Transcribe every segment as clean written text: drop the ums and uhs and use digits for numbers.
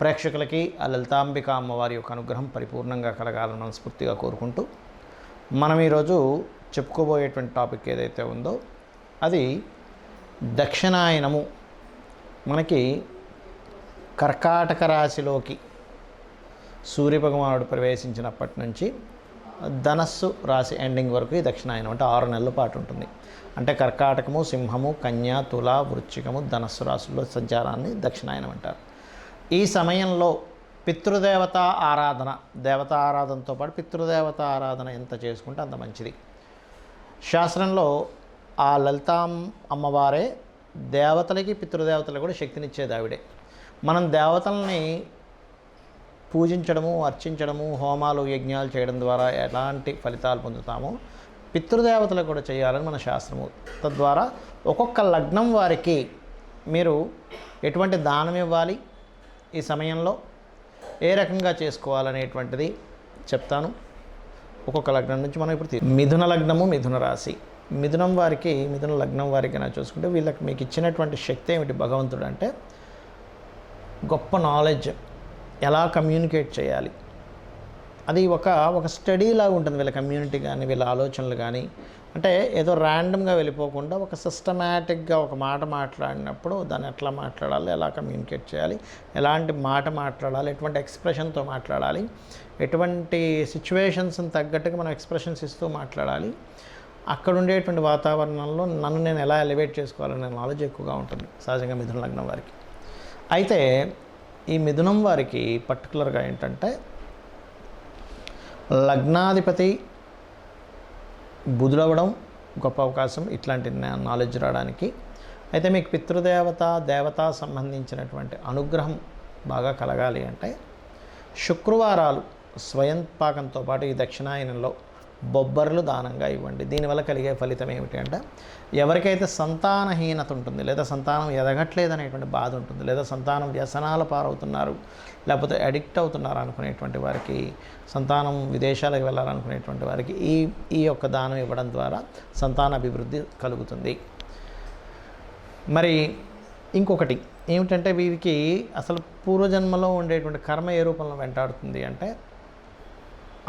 ప్రేక్షకులకి ఆ లలితాంబిక అమ్మవారి యొక్క అనుగ్రహం పరిపూర్ణంగా కలగాలని మనస్ఫూర్తిగా కోరుకుంటూ మనం ఈరోజు చెప్పుకోబోయేటువంటి టాపిక్ ఏదైతే ఉందో అది దక్షిణాయనము. మనకి కర్కాటక రాశిలోకి సూర్యభగవానుడు ప్రవేశించినప్పటి నుంచి ధనస్సు రాశి ఎండింగ్ వరకు ఈ దక్షిణాయనం అంటే 6 నెలల పాటు ఉంటుంది. అంటే కర్కాటకము, సింహము, కన్య, తుల, వృశ్చికము, ధనస్సు రాశుల్లో సంచారాన్ని దక్షిణాయనం అంటారు. ఈ సమయంలో పితృదేవత ఆరాధన, దేవతా ఆరాధనతో పాటు పితృదేవత ఆరాధన ఎంత చేసుకుంటే అంత మంచిది. శాస్త్రంలో ఆ లలితాం అమ్మవారే దేవతలకి పితృదేవతలకు కూడా శక్తినిచ్చేది ఆవిడే. మనం దేవతల్ని పూజించడము, అర్చించడము, హోమాలు, యజ్ఞాలు చేయడం ద్వారా ఎలాంటి ఫలితాలు పొందుతామో పితృదేవతలకు కూడా చేయాలని మన శాస్త్రము. తద్వారా ఒక్కొక్క లగ్నం వారికి మీరు ఎటువంటి దానం ఇవ్వాలి, ఈ సమయంలో ఏ రకంగా చేసుకోవాలనేటువంటిది చెప్తాను. ఒక్కొక్క లగ్నం నుంచి మనం ఇప్పుడు మిథున లగ్నము, మిథున రాశి. మిథునం వారికి, మిథున లగ్నం వారికి నా చూసుకుంటే వీళ్ళకి మీకు ఇచ్చినటువంటి శక్తి ఏమిటి భగవంతుడు అంటే గొప్ప నాలెడ్జ్, ఎలా కమ్యూనికేట్ చేయాలి. అది ఒక స్టడీలాగా ఉంటుంది వీళ్ళ కమ్యూనిటీ కానీ వీళ్ళ ఆలోచనలు కానీ. అంటే ఏదో ర్యాండమ్గా వెళ్ళిపోకుండా ఒక సిస్టమేటిక్గా ఒక మాట మాట్లాడినప్పుడు దాన్ని ఎట్లా మాట్లాడాలి, ఎలా కమ్యూనికేట్ చేయాలి, ఎలాంటి మాట మాట్లాడాలి, ఎటువంటి ఎక్స్ప్రెషన్తో మాట్లాడాలి, ఎటువంటి సిచ్యువేషన్స్ని తగ్గట్టుగా మనం ఎక్స్ప్రెషన్స్ ఇస్తూ మాట్లాడాలి, అక్కడ ఉండేటువంటి వాతావరణంలో నన్ను నేను ఎలా ఎలివేట్ చేసుకోవాలనే నాలెడ్జ్ ఎక్కువగా ఉంటుంది సహజంగా మిథున లగ్నం వారికి. అయితే ఈ మిథునం వారికి పర్టికులర్గా ఏంటంటే లగ్నాధిపతి బుధుడవడం గొప్ప అవకాశం ఇట్లాంటి నాలెడ్జ్ రావడానికి. అయితే మీకు పితృదేవత, దేవత సంబంధించినటువంటి అనుగ్రహం బాగా కలగాలి అంటే శుక్రవారాలు స్వయం పాకంతో పాటు ఈ దక్షిణాయనంలో బొబ్బర్లు దానంగా ఇవ్వండి. దీనివల్ల కలిగే ఫలితం ఏమిటి అంటే ఎవరికైతే సంతానహీనత ఉంటుంది, లేదా సంతానం ఎదగట్లేదనేటువంటి బాధ ఉంటుంది, లేదా సంతానం వ్యసనాల పారవుతున్నారు, లేకపోతే అడిక్ట్ అవుతున్నారు అనుకునేటువంటి వారికి, సంతానం విదేశాలకు వెళ్ళాలనుకునేటువంటి వారికి ఈ యొక్క దానం ఇవ్వడం ద్వారా సంతాన అభివృద్ధి కలుగుతుంది. మరి ఇంకొకటి ఏమిటంటే వీరికి అసలు పూర్వజన్మలో ఉండేటువంటి కర్మ ఏ రూపంలో వెంటాడుతుంది అంటే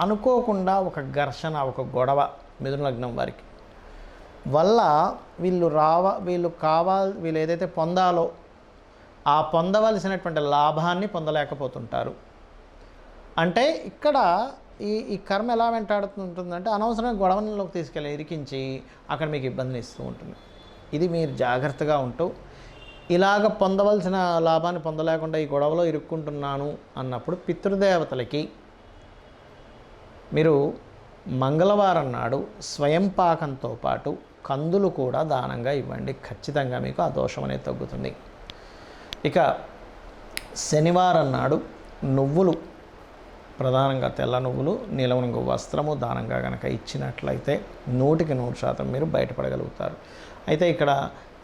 అనుకోకుండా ఒక ఘర్షణ, ఒక గొడవ మిథున లగ్నం వారికి వల్ల వీళ్ళు ఏదైతే పొందాలో ఆ పొందవలసినటువంటి లాభాన్ని పొందలేకపోతుంటారు. అంటే ఇక్కడ ఈ కర్మ ఎలా వెంటాడుతుంటుందంటే అనవసరంగా గొడవలలోకి తీసుకెళ్ళి ఇరికించి అక్కడ మీకు ఇబ్బందిని ఇస్తూ ఉంటుంది. ఇది మీరు జాగ్రత్తగా ఉంటూ ఇలాగ పొందవలసిన లాభాన్ని పొందలేకుండా ఈ గొడవలో ఇరుక్కుంటున్నాను అన్నప్పుడు పితృదేవతలకి మీరు మంగళవారం నాడు స్వయం పాకంతో పాటు కందులు కూడా దానంగా ఇవ్వండి. ఖచ్చితంగా మీకు ఆ దోషం అనేది తగ్గుతుంది. ఇక శనివారం నాడు నువ్వులు, ప్రధానంగా తెల్ల నువ్వులు, నీలం రంగు వస్త్రము దానంగా కనుక ఇచ్చినట్లయితే 100% మీరు బయటపడగలుగుతారు. అయితే ఇక్కడ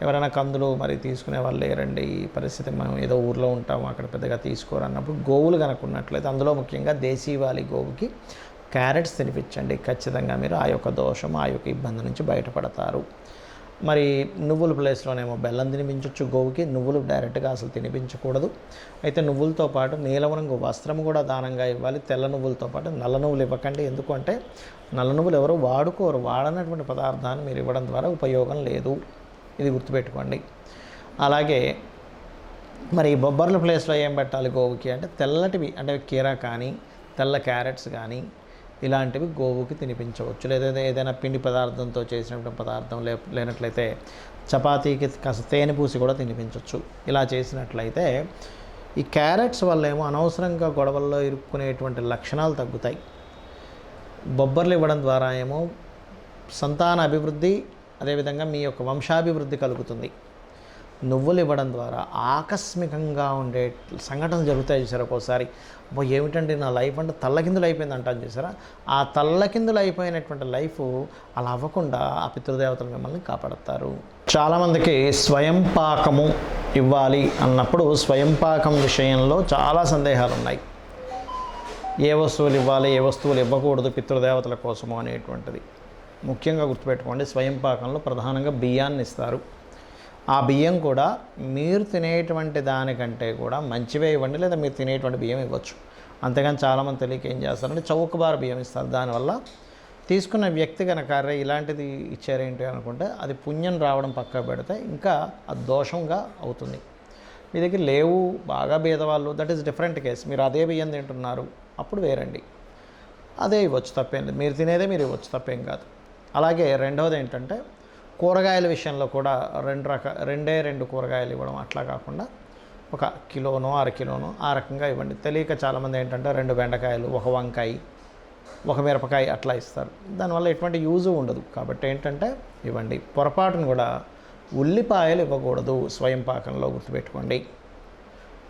ఎవరైనా కందులు మరి తీసుకునే వాళ్ళు లేరండి, ఈ పరిస్థితి మనం ఏదో ఊర్లో ఉంటాము అక్కడ పెద్దగా తీసుకోరు అన్నప్పుడు గోవులు కనుక ఉన్నట్లయితే అందులో ముఖ్యంగా దేశీవాలి గోవుకి క్యారెట్స్ తినిపించండి. ఖచ్చితంగా మీరు ఆ యొక్క దోషం, ఆ యొక్క ఇబ్బంది నుంచి బయటపడతారు. మరి నువ్వుల ప్లేస్లోనేమో బెల్లం తినిపించవచ్చు గోవుకి, నువ్వులు డైరెక్ట్గా అసలు తినిపించకూడదు. అయితే నువ్వులతో పాటు నీలం రంగు వస్త్రం కూడా దానంగా ఇవ్వాలి. తెల్ల నువ్వులతో పాటు నల్ల నువ్వులు ఇవ్వకండి. ఎందుకంటే నల్ల నువ్వులు ఎవరు వాడుకోరు, వాడనటువంటి పదార్థాన్ని మీరు ఇవ్వడం ద్వారా ఉపయోగం లేదు. ఇది గుర్తుపెట్టుకోండి. అలాగే మరి బొబ్బర్ల ప్లేస్లో ఏం పెట్టాలి గోవుకి అంటే తెల్లటివి, అంటే కీరా కానీ తెల్ల క్యారెట్స్ కానీ ఇలాంటివి గోవుకి తినిపించవచ్చు. లేదా ఏదైనా పిండి పదార్థంతో చేసినటువంటి పదార్థం లేనట్లయితే చపాతీకి కాస్త తేనె పూసి కూడా తినిపించవచ్చు. ఇలా చేసినట్లయితే ఈ క్యారెట్స్ వల్ల ఏమో అనవసరంగా గొడవల్లో ఇరుక్కునేటువంటి లక్షణాలు తగ్గుతాయి. బొబ్బర్లు ఇవ్వడం ద్వారా ఏమో సంతాన అభివృద్ధి, అదేవిధంగా మీ యొక్క వంశాభివృద్ధి కలుగుతుంది. నువ్వులు ఇవ్వడం ద్వారా ఆకస్మికంగా ఉండే సంఘటనలు జరుగుతాయి చూసారా ఒక్కోసారి. ఏమిటంటే నా లైఫ్ అంటే తల్లకిందులు అయిపోయింది అంటాను చూసారా. ఆ తల్లకిందులు అయిపోయినటువంటి లైఫ్ అలా అవ్వకుండా ఆ పితృదేవతలు మిమ్మల్ని కాపాడుతారు. చాలామందికి స్వయం పాకము ఇవ్వాలి అన్నప్పుడు స్వయం పాకం విషయంలో చాలా సందేహాలు ఉన్నాయి. ఏ వస్తువులు ఇవ్వాలి, ఏ వస్తువులు ఇవ్వకూడదు పితృదేవతల కోసము అనేటువంటిది ముఖ్యంగా గుర్తుపెట్టుకోండి. స్వయం పాకంలో ప్రధానంగా బియ్యాన్ని ఇస్తారు. ఆ బియ్యం కూడా మీరు తినేటువంటి దానికంటే కూడా మంచివే ఇవ్వండి, లేదా మీరు తినేటువంటి బియ్యం ఇవ్వచ్చు. అంతేగాని చాలామంది తెలియక ఏం చేస్తారంటే చౌకబారు బియ్యం ఇస్తారు. దానివల్ల తీసుకున్న వ్యక్తి కనుక అరే ఇలాంటిది ఇచ్చారేంటి అనుకుంటే అది పుణ్యం రావడం పక్క పెడితే ఇంకా అది దోషంగా అవుతుంది. మీ దగ్గర లేవు, బాగా బీదవాళ్ళు, దట్ ఈస్ డిఫరెంట్ కేస్. మీరు అదే బియ్యం తింటున్నారు, అప్పుడు వేరండి, అదే ఇవ్వచ్చు, తప్పేం లేదు. మీరు తినేదే మీరు ఇవ్వచ్చు, తప్పేం కాదు. అలాగే రెండవది ఏంటంటే కూరగాయల విషయంలో కూడా రెండు కూరగాయలు ఇవ్వడం, అట్లా కాకుండా 1 కిలోనో 1/2 కిలోనో ఆ రకంగా ఇవ్వండి. తెలియక చాలామంది ఏంటంటే 2 బెండకాయలు, 1 వంకాయ, 1 మిరపకాయ అట్లా ఇస్తారు. దానివల్ల ఎటువంటి యూజు ఉండదు. కాబట్టి ఏంటంటే ఇవ్వండి. పొరపాటును కూడా ఉల్లిపాయలు ఇవ్వకూడదు స్వయం పాకంలో, గుర్తుపెట్టుకోండి.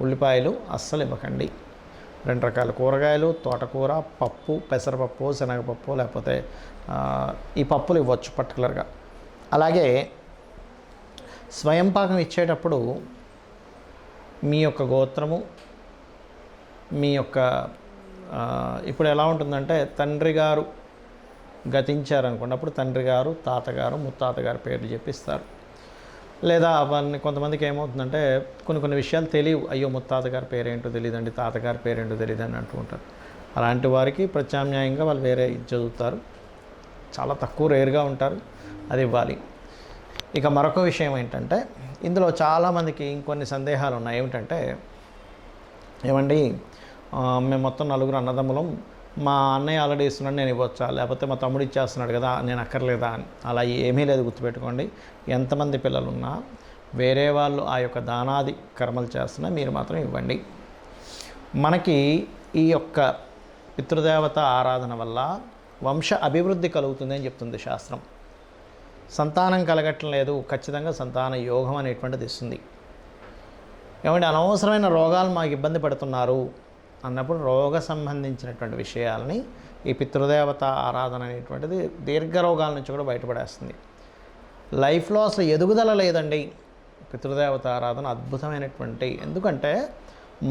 ఉల్లిపాయలు అస్సలు ఇవ్వకండి. 2 రకాల కూరగాయలు, తోటకూర, పప్పు, పెసరపప్పు, శనగపప్పు, లేకపోతే ఈ పప్పులు ఇవ్వచ్చు పర్టికులర్గా. అలాగే స్వయం పాకం ఇచ్చేటప్పుడు మీ యొక్క గోత్రము, మీ యొక్క ఇప్పుడు ఎలా ఉంటుందంటే తండ్రి గారు గతించారనుకోండి, అప్పుడు తండ్రి గారు, తాతగారు, ముత్తాతగారు పేర్లు చెప్పిస్తారు. లేదా అవన్నీ కొంతమందికి ఏమవుతుందంటే కొన్ని విషయాలు తెలియవు. అయ్యో ముత్తాతగారి పేరేంటో తెలియదండి, తాతగారి పేరేంటో తెలియదని అంటూ ఉంటారు. అలాంటి వారికి ప్రత్యామ్నాయంగా వాళ్ళు వేరే చదువుతారు. చాలా తక్కువ, రేర్గా ఉంటారు, అది ఇవ్వాలి. ఇక మరొక విషయం ఏంటంటే ఇందులో చాలామందికి ఇంకొన్ని సందేహాలు ఉన్నాయి. ఏమిటంటే ఏమండి మేము మొత్తం 4 అన్నదమ్ములం, మా అన్నయ్య ఆల్రెడీ ఇస్తున్నాడు, నేను ఇవ్వచ్చా, లేకపోతే మా తమ్ముడు ఇచ్చేస్తున్నాడు కదా నేను అక్కర్లేదా అని. అలా ఏమీ లేదు, గుర్తుపెట్టుకోండి. ఎంతమంది పిల్లలున్నా వేరే వాళ్ళు ఆ యొక్క దానాది కర్మలు చేస్తున్నా మీరు మాత్రం ఇవ్వండి. మనకి ఈ యొక్క పితృదేవత ఆరాధన వల్ల వంశ అభివృద్ధి కలుగుతుంది అని చెప్తుంది శాస్త్రం. సంతానం కలగటం లేదు, ఖచ్చితంగా సంతాన యోగం అనేటువంటిది ఇస్తుంది. ఏమంటే అనవసరమైన రోగాలు మాకు ఇబ్బంది పడుతున్నారు అన్నప్పుడు రోగ సంబంధించినటువంటి విషయాలని ఈ పితృదేవత ఆరాధన అనేటువంటిది దీర్ఘ రోగాల నుంచి కూడా బయటపడేస్తుంది. లైఫ్లో అసలు ఎదుగుదల లేదండి. పితృదేవత ఆరాధన అద్భుతమైనటువంటి, ఎందుకంటే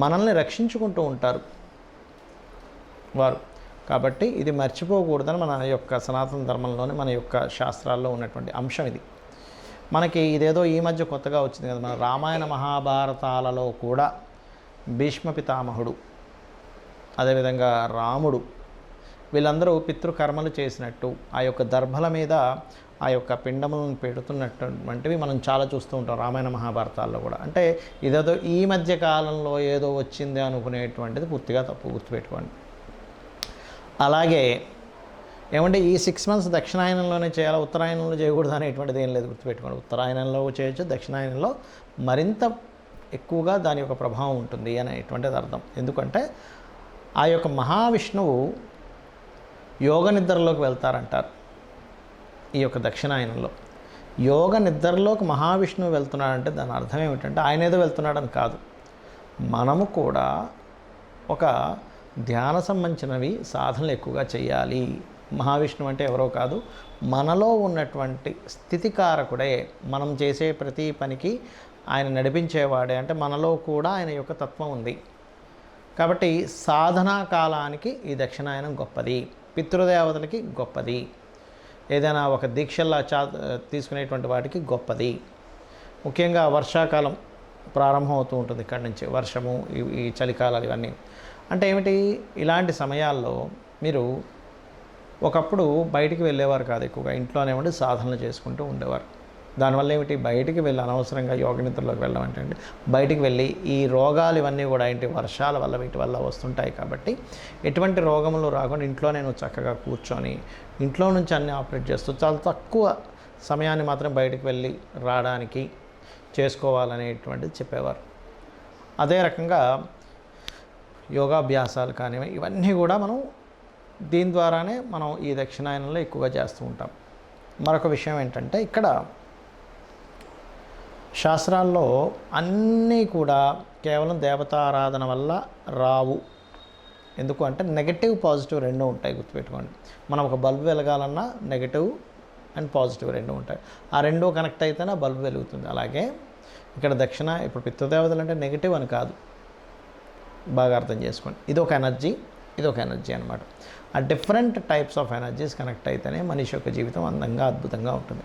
మనల్ని రక్షించుకుంటూ ఉంటారు వారు. కాబట్టి ఇది మర్చిపోకూడదని మన యొక్క సనాతన ధర్మంలోని, మన యొక్క శాస్త్రాల్లో ఉన్నటువంటి అంశం ఇది. మనకి ఇదేదో ఈ మధ్య కొత్తగా వచ్చింది కదా, మన రామాయణ మహాభారతాలలో కూడా భీష్మ పితామహుడు, అదేవిధంగా రాముడు, వీళ్ళందరూ పితృకర్మలు చేసినట్టు ఆ యొక్క దర్భల మీద ఆ యొక్క పిండములను పెడుతున్నటువంటివి మనం చాలా చూస్తూ ఉంటాం రామాయణ మహాభారతాల్లో కూడా. అంటే ఇదేదో ఈ మధ్య కాలంలో ఏదో వచ్చింది అనుకునేటువంటిది పూర్తిగా తప్పు, గుర్తుపెట్టుకోండి. అలాగే ఏమంటే ఈ 6 months దక్షిణాయనంలోనే చేయాలి, ఉత్తరాయణంలో చేయకూడదు అనేటువంటిది ఏం లేదు, గుర్తుపెట్టుకోండి. ఉత్తరాయణంలో చేయొచ్చు, దక్షిణాయనంలో మరింత ఎక్కువగా దాని యొక్క ప్రభావం ఉంటుంది అనేటువంటిది అర్థం. ఎందుకంటే ఆ యొక్క మహావిష్ణువు యోగ నిద్రలోకి వెళ్తారంటారు. ఈ యొక్క దక్షిణాయనంలో యోగ నిద్రలోకి మహావిష్ణువు వెళ్తున్నాడంటే దాని అర్థం ఏమిటంటే ఆయన ఏదో వెళ్తున్నాడని కాదు, మనము కూడా ఒక ధ్యాన సంబంధించినవి సాధనలు ఎక్కువగా చేయాలి. మహావిష్ణువు అంటే ఎవరో కాదు, మనలో ఉన్నటువంటి స్థితికారకుడే. మనం చేసే ప్రతి పనికి ఆయన నడిపించేవాడే. అంటే మనలో కూడా ఆయన యొక్క తత్వం ఉంది. కాబట్టి సాధనా కాలానికి ఈ దక్షిణాయనం గొప్పది, పితృదేవతలకి గొప్పది, ఏదైనా ఒక దీక్షల్లా తీసుకునేటువంటి వాటికి గొప్పది. ముఖ్యంగా వర్షాకాలం ప్రారంభం అవుతూ ఉంటుంది, ఇక్కడి నుంచి వర్షము, ఈ చలికాలాలు ఇవన్నీ. అంటే ఏమిటి, ఇలాంటి సమయాల్లో మీరు ఒకప్పుడు బయటికి వెళ్ళేవారు కాదు, ఎక్కువగా ఇంట్లోనే ఉండి సాధనలు చేసుకుంటూ ఉండేవారు. దానివల్ల ఏమిటి, బయటికి వెళ్ళి అనవసరంగా యోగ నిద్రలోకి వెళ్ళడం అంటే బయటికి వెళ్ళి ఈ రోగాలు ఇవన్నీ కూడా ఏంటి వర్షాల వల్ల వీటి వల్ల వస్తుంటాయి. కాబట్టి ఎటువంటి రోగములు రాకుండా ఇంట్లో నేను చక్కగా కూర్చొని ఇంట్లో నుంచి అన్నీ ఆపరేట్ చేస్తూ చాలా తక్కువ సమయాన్ని మాత్రం బయటికి వెళ్ళి రావడానికి చేసుకోవాలనేటువంటిది చెప్పేవారు. అదే రకంగా యోగాభ్యాసాలు కానివి ఇవన్నీ కూడా మనం దీని ద్వారానే మనం ఈ దక్షిణాయనంలో ఎక్కువగా చేస్తూ ఉంటాం. మరొక విషయం ఏంటంటే ఇక్కడ శాస్త్రాల్లో అన్నీ కూడా కేవలం దేవతారాధన వల్ల రావు. ఎందుకు అంటే నెగటివ్ పాజిటివ్ రెండూ ఉంటాయి, గుర్తుపెట్టుకోండి. మనం ఒక బల్బు వెలగాలన్నా నెగటివ్ అండ్ పాజిటివ్ రెండూ ఉంటాయి. ఆ రెండూ కనెక్ట్ అయితేనే బల్బు వెలుగుతుంది. అలాగే ఇక్కడ ఇప్పుడు పితృదేవతలు అంటే నెగటివ్ అని కాదు, బాగా అర్థం చేసుకోండి. ఇది ఒక ఎనర్జీ, ఇది ఒక ఎనర్జీ అనమాట. ఆ different types of energies connect అయితేనే మనిషి యొక్క జీవితం అందంగా అద్భుతంగా ఉంటుంది.